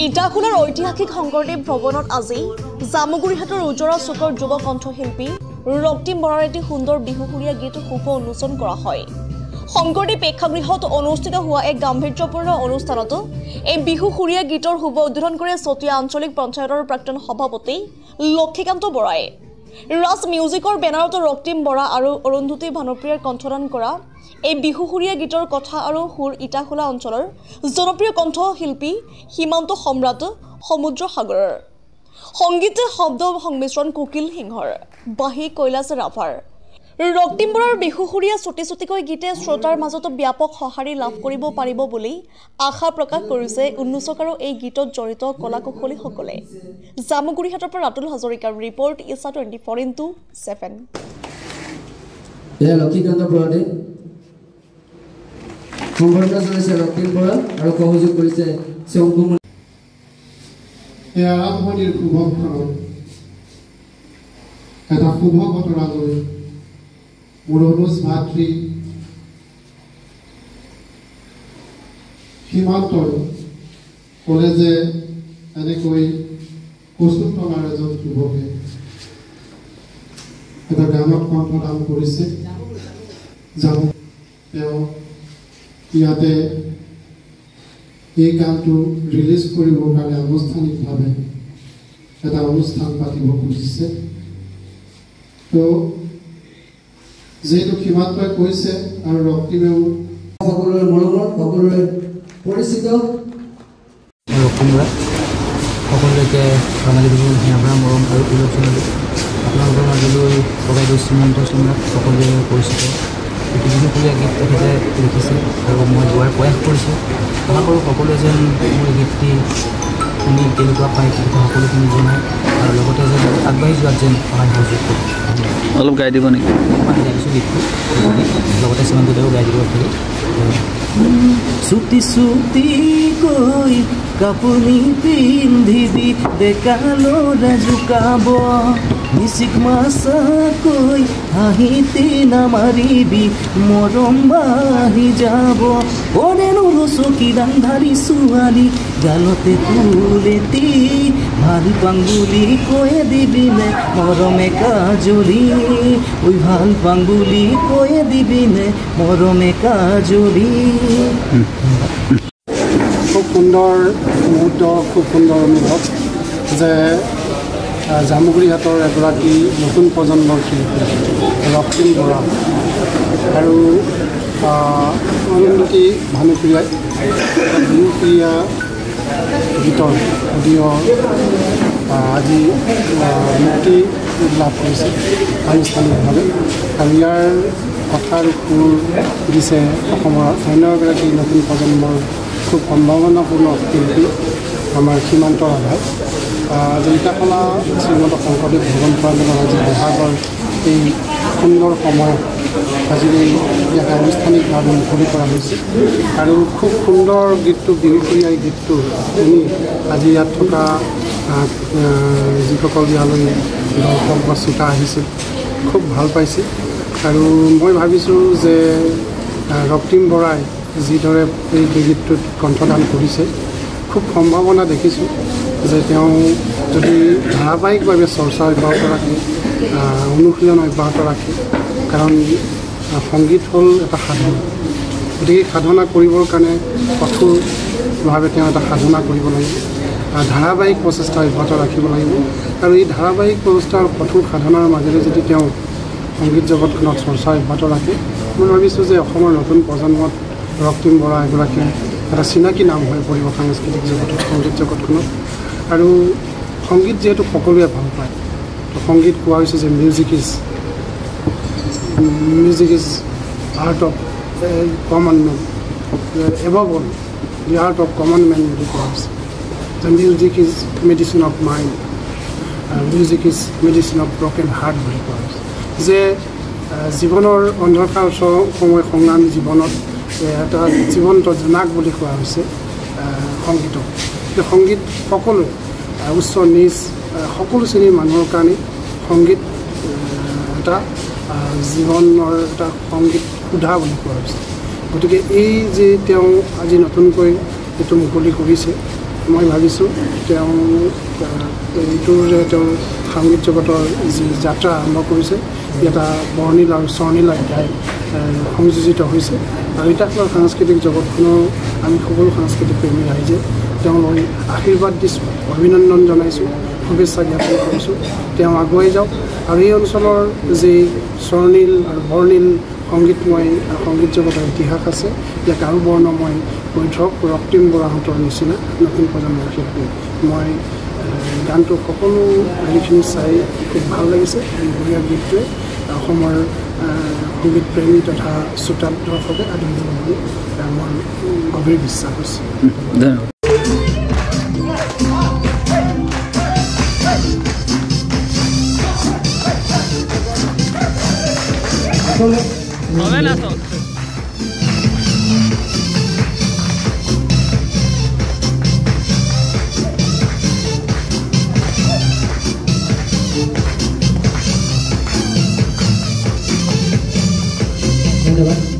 ইটাখোলাৰ ঐতিহাসিক শংকৰদেৱ ভৱনত আজি জামুগুৰিহাটৰ উজৰা চুকৰ যুৱ কণ্ঠশিল্পী ৰক্তিম বৰাৰ এটি সুন্দৰ বিহুসুৰীয়া গীত শুভ উন্মোচন কৰা হয়। শংকৰদেৱ প্ৰেক্ষাগৃহত অনুষ্ঠিত হোৱা এক গাম্ভীৰ্যপূৰ্ণ অনুষ্ঠানত এই বিহুসুৰীয়া গীতৰ শুভ উদ্বোধন কৰে চতিয়া আঞ্চলিক পঞ্চায়তৰ প্ৰাক্তন সভাপতি লক্ষীকান্ত বৰাই। ৰাজ মিউজিকৰ বেনাৰত ৰক্তিম বৰা আৰু অৰুন্ধতী ভানুপ্ৰিয়াৰ কণ্ঠদান কৰা এই বিহুসুৰীয়া গীতৰ কথা আৰু সুৰ ইটাখোলা অঞ্চলৰ জনপ্ৰিয় কণ্ঠশিল্পী সীমান্ত সম্ৰাট সমুদ্ৰ সাগৰৰ, সংগীত শব্দ সংমিশ্ৰণ কুকিল সিংহৰ, বাঁহী কৈলাশ ৰাভাৰ। ৰক্তিম বৰাৰ বিহুসুৰীয়া চুটি চুটিকৈ গীতে শ্ৰোতাৰ মাজত ব্যাপক সঁহাৰি লাভ কৰিব পাৰিব বুলি আশা প্ৰকাশ কৰিছে উন্মোচক আৰু এই গীতত জড়িত কলা কুশলীসকলে। জামুগুৰিহাটৰ পৰা ৰাতুল হাজৰিকাৰ ৰিপৰ্ট, ইছা 24x7। লক্ষীকান্ত বৰাদে সংবৰ্ধনা জনাইছে ৰক্তিম বৰা আৰু সহযোগ কৰিছে চংকুমণি। আৰম্ভণিৰ শুভক্ষণত এটা শুভ ঘটনা লৈ মোৰ অনুজ ভাতৃ সীমান্তই ক'লে যে এনেকৈ কচুত টনাৰ এজন যুৱকে এটা গানত কণ্ঠদান কৰিছে। তেওঁ ইয়াতে এই গানটো ৰিলিজ কৰিবৰ কাৰণে আনুষ্ঠানিকভাৱে এটা অনুষ্ঠান পাতিব খুজিছে। তো যিহেতু সীমান্তই কৈছে আৰু ৰক্তিমেও সকলোৰে মৰমৰ, সকলোৰে পৰিচিত সকলোকে ৰঙালী বিহুৰ সেৱা মৰম আৰু উল্লেখনীয় আপোনালোকৰ মাজলৈ পকাই শ্ৰীমন্ত সম্ৰাট সকলোৱে পৰিচিত এটি বিহুসুৰীয়া গীত তেখেতে লিখিছে আৰু মই গোৱাৰ প্ৰয়াস কৰিছোঁ। আশা কৰোঁ সকলোৱে যেন মোৰ গীতটি শুনি কেনেকুৱা পায় সেই কথা সকলোখিনি জনায় আৰু লগতে যেন আগবাঢ়ি যোৱাত যেন সহায় সহযোগ কৰে। অলপ গাই দিব নেকি? মই গাইছোঁ গীতটো, লগতে সীমান্তদেৱেও গাই দিব পাৰি। চুটি চুটিকৈ কাপুনি পিন্ধিবি ডেকা ল'ৰা জোকাব, মিচিক মাছাকৈ হাঁহিতি নামাৰিবি মৰম বাঢ়ি যাব। অৰেনো চকী ৰান্ধাৰী ছোৱালী গালতে তুলেতি ভাল পাং বুলি কৈ দিবিনে মৰমে কাজলি, ঐ ভাল পাং বুলি কৈ দিবিনে মৰমে কাজলি। খুব সুন্দৰ মুহূৰ্ত, খুব সুন্দৰ অনুভৱ যে জামুগুৰিহাটৰ এগৰাকী নতুন প্ৰজন্মৰ শিল্পী ৰক্তিম বৰা আৰু অৰুন্ধতী ভানুপ্ৰিয়াই বিহুসুৰীয়া গীতৰ অডিঅ' আজি মুক্তি লাভ কৰিছে আনুষ্ঠানিকভাৱে। আৰু ইয়াৰ কথা আৰু সুৰ দিছে অসমৰ অন্য এগৰাকী নতুন প্ৰজন্মৰ খুব সম্ভাৱনাপূৰ্ণ শিল্পী আমাৰ সীমান্ত ৰাভাই। ইটাখোলা শ্ৰীমন্ত শংকৰদেৱ ভৱন প্ৰাংগণত আজি বহাগৰ এই সুন্দৰ সময়ত আজি ইয়াতে আনুষ্ঠানিকভাৱে মুকলি কৰা হৈছে আৰু খুব সুন্দৰ গীতটো বিহুসুৰীয়া গীতটো শুনি আজি ইয়াত থকা যিসকল ইয়ালৈ দৰ্শক বা শ্ৰোতা আহিছিল খুব ভাল পাইছে। আৰু মই ভাবিছোঁ যে ৰক্তিম বৰাই যিদৰে এই গীতটোত কণ্ঠদান কৰিছে খুব সম্ভাৱনা দেখিছোঁ যে তেওঁ যদি ধাৰাবাহিকভাৱে চৰ্চা অব্যাহত ৰাখে, অনুশীলন অব্যাহত ৰাখে, কাৰণ সংগীত হ'ল এটা সাধনা। গতিকে সাধনা কৰিবৰ কাৰণে কঠোৰভাৱে তেওঁ এটা সাধনা কৰিব লাগিব, ধাৰাবাহিক প্ৰচেষ্টা অব্যাহত ৰাখিব লাগিব। আৰু এই ধাৰাবাহিক প্ৰচেষ্টা আৰু কঠোৰ সাধনাৰ মাজেৰে যদি তেওঁ সংগীত জগতখনত চৰ্চা অব্যাহত ৰাখে, মই ভাবিছোঁ যে অসমৰ নতুন প্ৰজন্মত ৰক্তিম বৰা এগৰাকী এটা চিনাকি নাম হৈ পৰিব সাংস্কৃতিক জগতত, সংগীত জগতখনত। আৰু সংগীত যিহেতু সকলোৱে ভাল পায়, তো সংগীত কোৱা হৈছে যে music is art of common men, above all the art of common men বুলি কোৱা হৈছে। The music is medicine of mind, music is medicine of broken heart বুলি কোৱা হৈছে। যে জীৱনৰ অন্ধকাৰ সময় সংগ্ৰামী জীৱনত এটা জীৱন্ত জোনাক বুলি কোৱা হৈছে সংগীতক। সংগীত সকলোৱে উচ্চ নিচ সকলো শ্ৰেণীৰ মানুহৰ কাৰণে সংগীত এটা জীৱনৰ এটা সংগীত সুধা বুলি কোৱা হৈছে। গতিকে এই যে তেওঁ আজি নতুনকৈ এইটো মুকলি কৰিছে, মই ভাবিছোঁ এইটোৰ যে তেওঁৰ সংগীত জগতৰ যি যাত্ৰা আৰম্ভ কৰিছে এটা বৰ্ণিল আৰু স্বৰ্ণিল অধ্যায় সংযোজিত হৈছে আৰু ইটাখোৱাৰ সাংস্কৃতিক জগতখনৰ আমি সকলো সাংস্কৃতিক প্ৰেমী ৰাইজে তেওঁলৈ আশীৰ্বাদ দিছোঁ, অভিনন্দন জনাইছোঁ, শুভেচ্ছা জ্ঞাপন কৰিছোঁ। তেওঁ আগুৱাই যাওক আৰু এই অঞ্চলৰ যি স্বৰ্ণিল আৰু বৰ্ণিল সংগীতময় সংগীত জগতৰ ইতিহাস আছে ইয়াক আৰু বৰ্ণময় কৰি থওক ৰক্তিম বৰাহঁতৰ নিচিনা নতুন প্ৰজন্মৰ শিল্পী। মই গানটো সকলো হেৰিখিনি চাই খুব ভাল লাগিছে। এই বঢ়িয়া গীতটোৱে অসমৰ সংগীত প্ৰেমী তথা শ্ৰোতা দৰ্শকে আদৰিব বুলি মোৰ গভীৰ বিশ্বাস হৈছে। ধন্যবাদ। ধন্যবাদ।